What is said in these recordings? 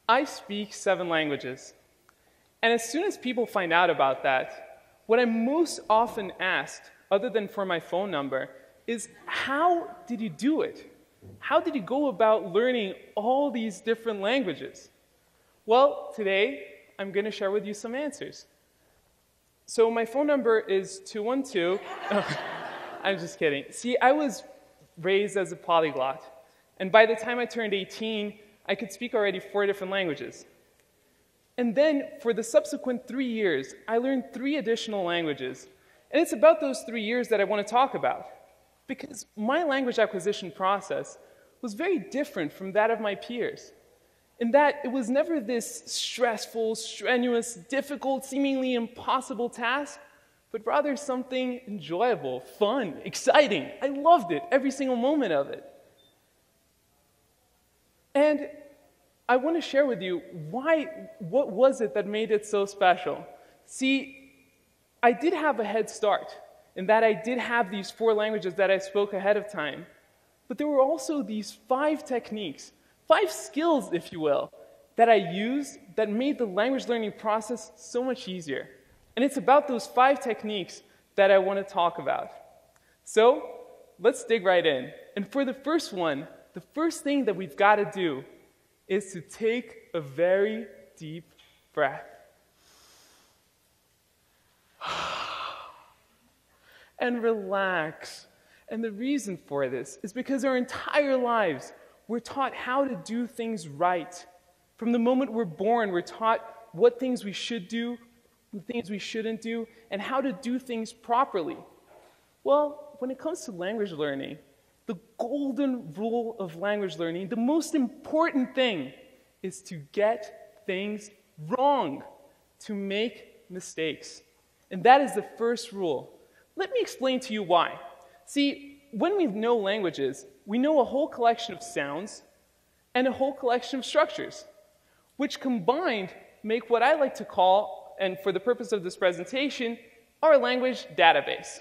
I speak 7 languages. And as soon as people find out about that, what I'm most often asked, other than for my phone number, is how did you do it? How did you go about learning all these different languages? Well, today I'm going to share with you some answers. So my phone number is 212. I'm just kidding. See, I was raised as a polyglot. And by the time I turned 18, I could speak already 4 different languages. And then, for the subsequent 3 years, I learned 3 additional languages. And it's about those 3 years that I want to talk about. Because my language acquisition process was very different from that of my peers. In that it was never this stressful, strenuous, difficult, seemingly impossible task, but rather something enjoyable, fun, exciting. I loved it, every single moment of it. And I want to share with you what was it that made it so special? See, I did have a head start in that I did have these 4 languages that I spoke ahead of time. But there were also these 5 techniques, 5 skills, if you will, that I used that made the language learning process so much easier. And it's about those 5 techniques that I want to talk about. So, let's dig right in. And for the first one, the first thing that we've got to do is to take a very deep breath. And relax. And the reason for this is because our entire lives, we're taught how to do things right. From the moment we're born, we're taught what things we should do, what things we shouldn't do, and how to do things properly. Well, when it comes to language learning, the golden rule of language learning, the most important thing is to get things wrong, to make mistakes. And that is the first rule. Let me explain to you why. See, when we know languages, we know a whole collection of sounds and a whole collection of structures, which combined make what I like to call, and for the purpose of this presentation, our language database.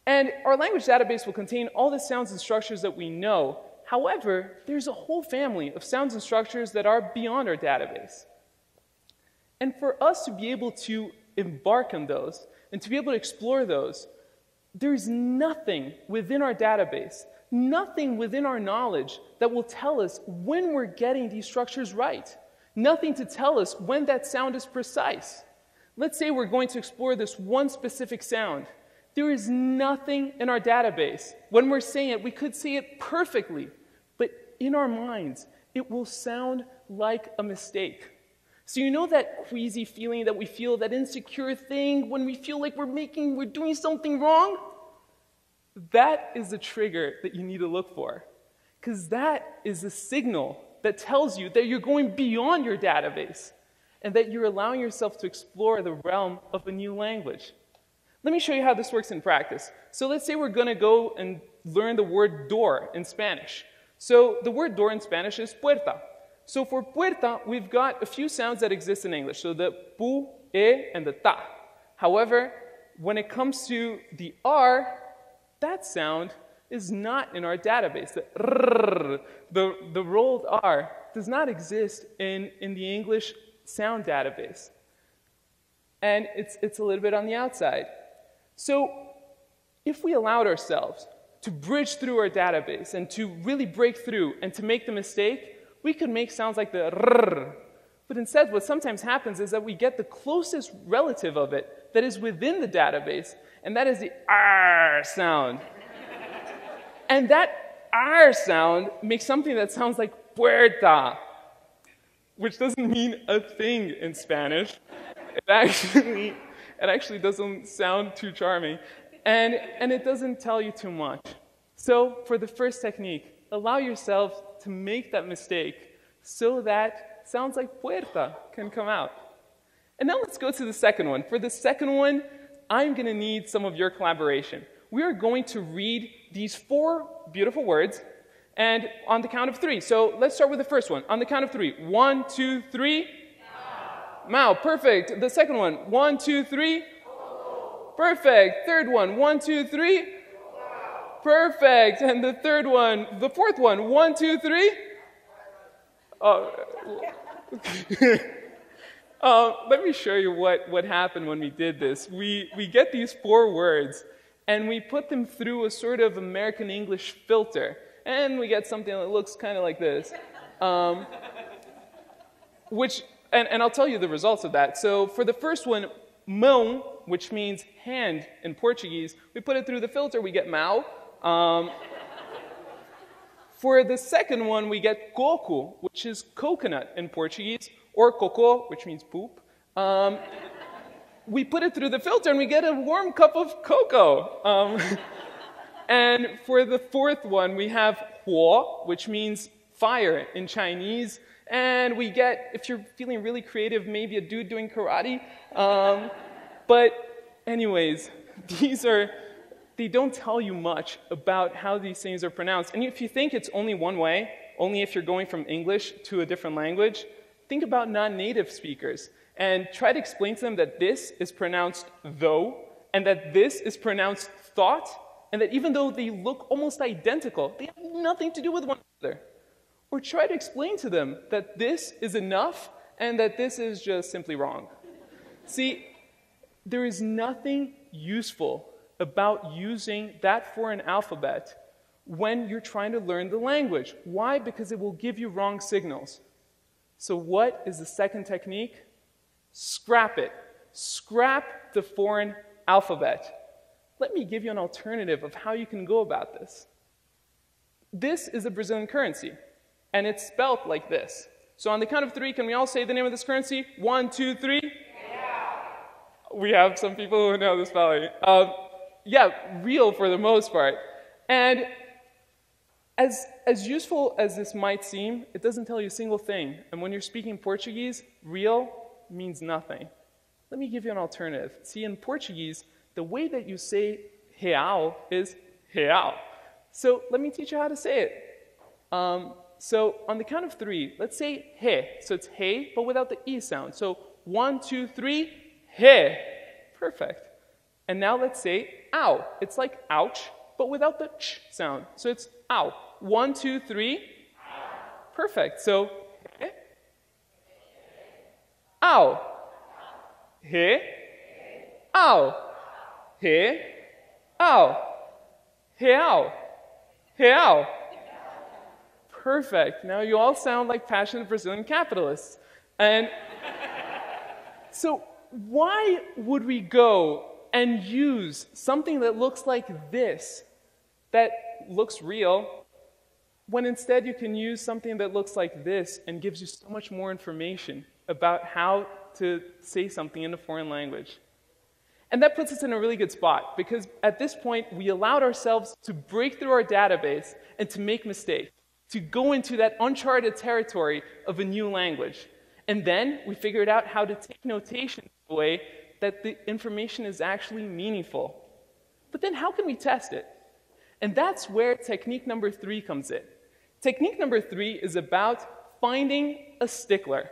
And our language database will contain all the sounds and structures that we know. However, there's a whole family of sounds and structures that are beyond our database. And for us to be able to embark on those and to be able to explore those, there's nothing within our database, nothing within our knowledge that will tell us when we're getting these structures right. Nothing to tell us when that sound is precise. Let's say we're going to explore this one specific sound. There is nothing in our database. When we're saying it, we could say it perfectly, but in our minds, it will sound like a mistake. So you know that queasy feeling that we feel, that insecure thing when we feel like we're doing something wrong? That is the trigger that you need to look for, because that is a signal that tells you that you're going beyond your database and that you're allowing yourself to explore the realm of a new language. Let me show you how this works in practice. So let's say we're going to go and learn the word door in Spanish. So the word door in Spanish is puerta. So for puerta, we've got a few sounds that exist in English. So the pu, e, and the ta. However, when it comes to the r, that sound is not in our database. The rrr, the rolled r, does not exist in the English sound database. And it's a little bit on the outside. So if we allowed ourselves to bridge through our database and to really break through and to make the mistake, we could make sounds like the rrr. But instead, what sometimes happens is that we get the closest relative of it that is within the database, and that is the r sound. And that r sound makes something that sounds like puerta, which doesn't mean a thing in Spanish. It actually doesn't sound too charming, and it doesn't tell you too much. So for the first technique, allow yourself to make that mistake so that sounds like puerta can come out. And now let's go to the second one. For the second one, I'm going to need some of your collaboration. We are going to read these 4 beautiful words, and on the count of 3. So let's start with the first one. On the count of 3. 1, 2, 3. Mao, perfect. The second one, 1, 2, 3. Perfect. Third one, 1, 2, 3. Perfect. And the fourth one, 1, 2, 3. Let me show you what happened when we did this. We get these 4 words, and we put them through a sort of American English filter, and we get something that looks kind of like this. And I'll tell you the results of that. So for the first one, mão, which means hand in Portuguese, we put it through the filter, we get mau. For the second one, we get coco, which is coconut in Portuguese, or coco, which means poop. We put it through the filter and we get a warm cup of cocoa. And for the fourth one, we have huo, which means fire in Chinese. And we get, if you're feeling really creative, maybe a dude doing karate. But anyways, they don't tell you much about how these things are pronounced. And if you think it's only one way, only if you're going from English to a different language, think about non-native speakers and try to explain to them that this is pronounced though, and that this is pronounced thought, and that even though they look almost identical, they have nothing to do with one another. Or try to explain to them that this is enough and that this is just simply wrong. See, there is nothing useful about using that foreign alphabet when you're trying to learn the language. Why? Because it will give you wrong signals. So what is the second technique? Scrap it. Scrap the foreign alphabet. Let me give you an alternative of how you can go about this. This is a Brazilian currency, and it's spelled like this. So on the count of 3, can we all say the name of this currency? 1, 2, 3. Yeah. We have some people who know the spelling. Yeah, real for the most part. And as useful as this might seem, it doesn't tell you a single thing. And when you're speaking Portuguese, real means nothing. Let me give you an alternative. See, in Portuguese, the way that you say real is real. So let me teach you how to say it. So on the count of 3, let's say he. So it's he, but without the e sound. So 1, 2, 3, he. Perfect. And now let's say ow. It's like ouch, but without the ch sound. So it's ow. 1, 2, 3. Perfect. So he. Ow. He. Ow. He. Ow. He. Ow. He. Ow. Perfect. Now you all sound like passionate Brazilian capitalists. And so why would we go and use something that looks like this, that looks real, when instead you can use something that looks like this and gives you so much more information about how to say something in a foreign language? And that puts us in a really good spot, because at this point we allowed ourselves to break through our database and to make mistakes, to go into that uncharted territory of a new language. And then we figured out how to take notation in a way that the information is actually meaningful. But then how can we test it? And that's where technique number 3 comes in. Technique number 3 is about finding a stickler.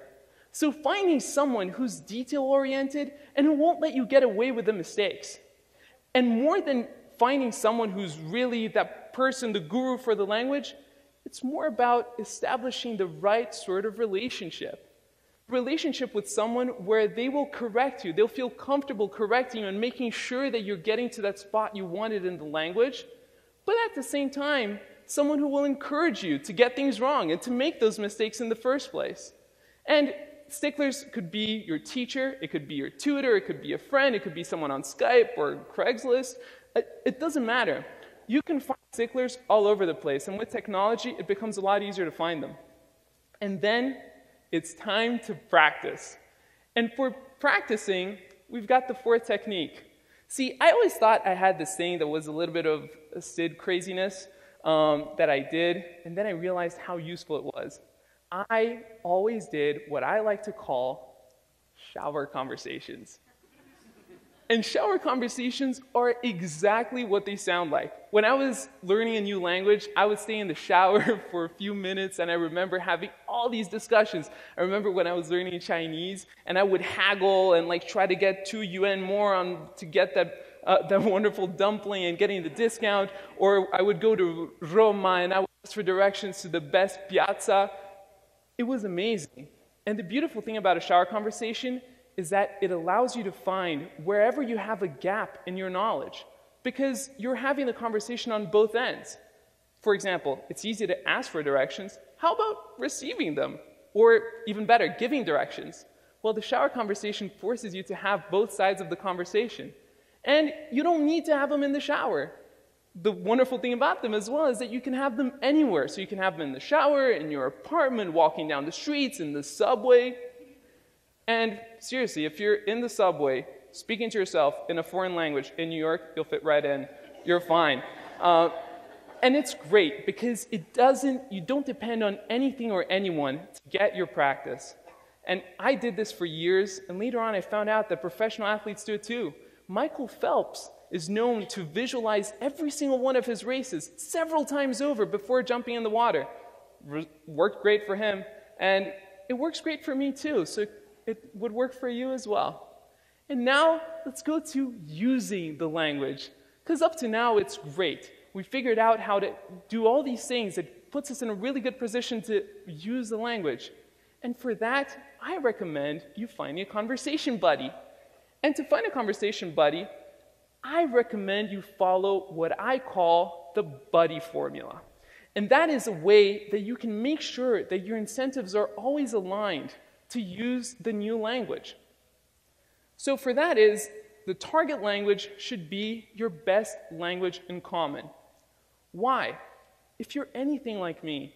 So finding someone who's detail-oriented and who won't let you get away with the mistakes. And more than finding someone who's really that person, the guru for the language, it's more about establishing the right sort of relationship. Relationship with someone where they will correct you. They'll feel comfortable correcting you and making sure that you're getting to that spot you wanted in the language. But at the same time, someone who will encourage you to get things wrong and to make those mistakes in the first place. And sticklers could be your teacher, it could be your tutor, it could be a friend, it could be someone on Skype or Craigslist. It doesn't matter. You can find sticklers all over the place, and with technology, it becomes a lot easier to find them. And then it's time to practice. And for practicing, we've got the 4th technique. See, I always thought I had this thing that was a little bit of a Sid craziness that I did, and then I realized how useful it was. I always did what I like to call shower conversations. And shower conversations are exactly what they sound like. When I was learning a new language, I would stay in the shower for a few minutes, and I remember having all these discussions. I remember when I was learning Chinese, and I would haggle and try to get 2 yuan more to get that wonderful dumpling and getting the discount. Or I would go to Roma, and I would ask for directions to the best piazza. It was amazing. And the beautiful thing about a shower conversation is that it allows you to find wherever you have a gap in your knowledge, because you're having the conversation on both ends. For example, it's easy to ask for directions. How about receiving them? Or even better, giving directions? Well, the shower conversation forces you to have both sides of the conversation. And you don't need to have them in the shower. The wonderful thing about them as well is that you can have them anywhere. So you can have them in the shower, in your apartment, walking down the streets, in the subway. And seriously, if you're in the subway, speaking to yourself in a foreign language in New York, you'll fit right in. You're fine. And it's great because you don't depend on anything or anyone to get your practice. And I did this for years, and later on I found out that professional athletes do it too. Michael Phelps is known to visualize every single one of his races several times over before jumping in the water. Worked great for him, and it works great for me too, so it would work for you as well. And now, let's go to using the language, because up to now it's great. We figured out how to do all these things. It puts us in a really good position to use the language. And for that, I recommend you find a conversation buddy. And to find a conversation buddy, I recommend you follow what I call the buddy formula. And that is a way that you can make sure that your incentives are always aligned to use the new language. So for that is, the target language should be your best language in common. Why? If you're anything like me,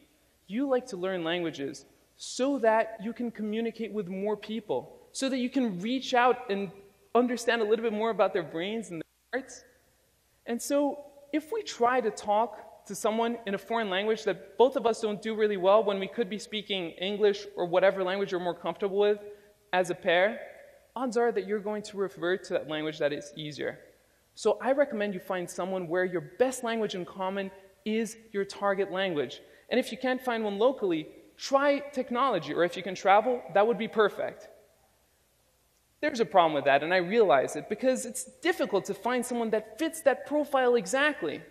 you like to learn languages so that you can communicate with more people, so that you can reach out and understand a little bit more about their brains and their hearts. And so if we try to talk to someone in a foreign language that both of us don't do really well when we could be speaking English or whatever language you're more comfortable with as a pair, odds are that you're going to revert to that language that is easier. So I recommend you find someone where your best language in common is your target language. And if you can't find one locally, try technology, or if you can travel, that would be perfect. There's a problem with that, and I realize it, because it's difficult to find someone that fits that profile exactly.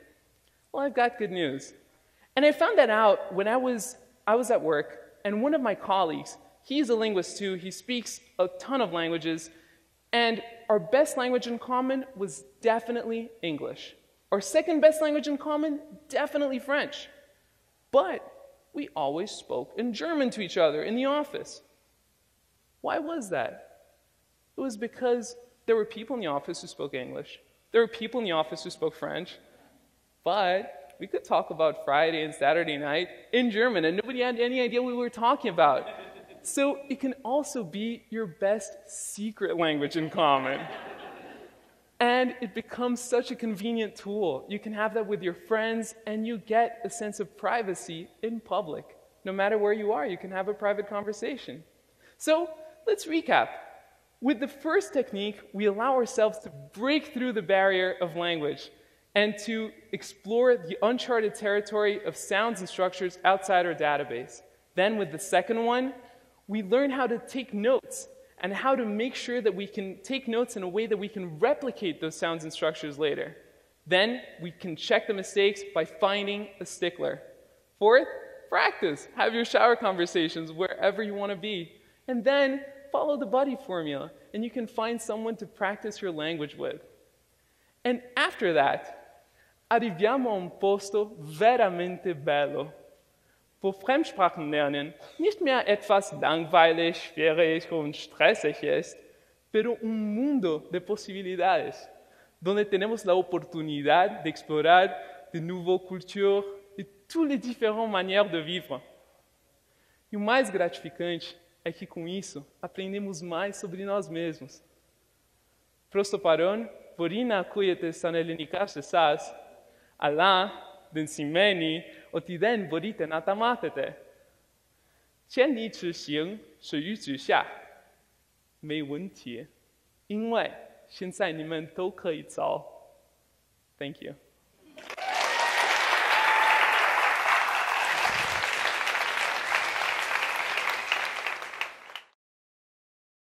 Well, I've got good news. And I found that out when I was at work, and one of my colleagues, he's a linguist too, he speaks a ton of languages, and our best language in common was definitely English. Our second best language in common, definitely French. But we always spoke in German to each other in the office. Why was that? It was because there were people in the office who spoke English. There were people in the office who spoke French. But we could talk about Friday and Saturday night in German, and nobody had any idea what we were talking about. So it can also be your best secret language in common. And it becomes such a convenient tool. You can have that with your friends, and you get a sense of privacy in public. No matter where you are, you can have a private conversation. So let's recap. With the first technique, we allow ourselves to break through the barrier of language and to explore the uncharted territory of sounds and structures outside our database. Then with the second one, we learn how to take notes and how to make sure that we can take notes in a way that we can replicate those sounds and structures later. Then we can check the mistakes by finding a stickler. Fourth, practice. Have your shower conversations wherever you want to be. And then follow the buddy formula, and you can find someone to practice your language with. And after that, arriviamo a un posto veramente bello. Wo Fremdsprachen lernen nicht mehr etwas langweilig, schwierig und stressig ist, pero un mundo de posibilidades, donde tenemos la oportunidad de explorar de nouvelles cultures e toutes les différentes manières de vivre. E o mais gratificante é que com isso aprendemos mais sobre nós mesmos. Prosto paron, vorina kujete sanelinikashe sas, ala, den simeni, otiden vorite natamatete. 千里之行，始于足下。没问题，因为现在你们都可以走。Thank you.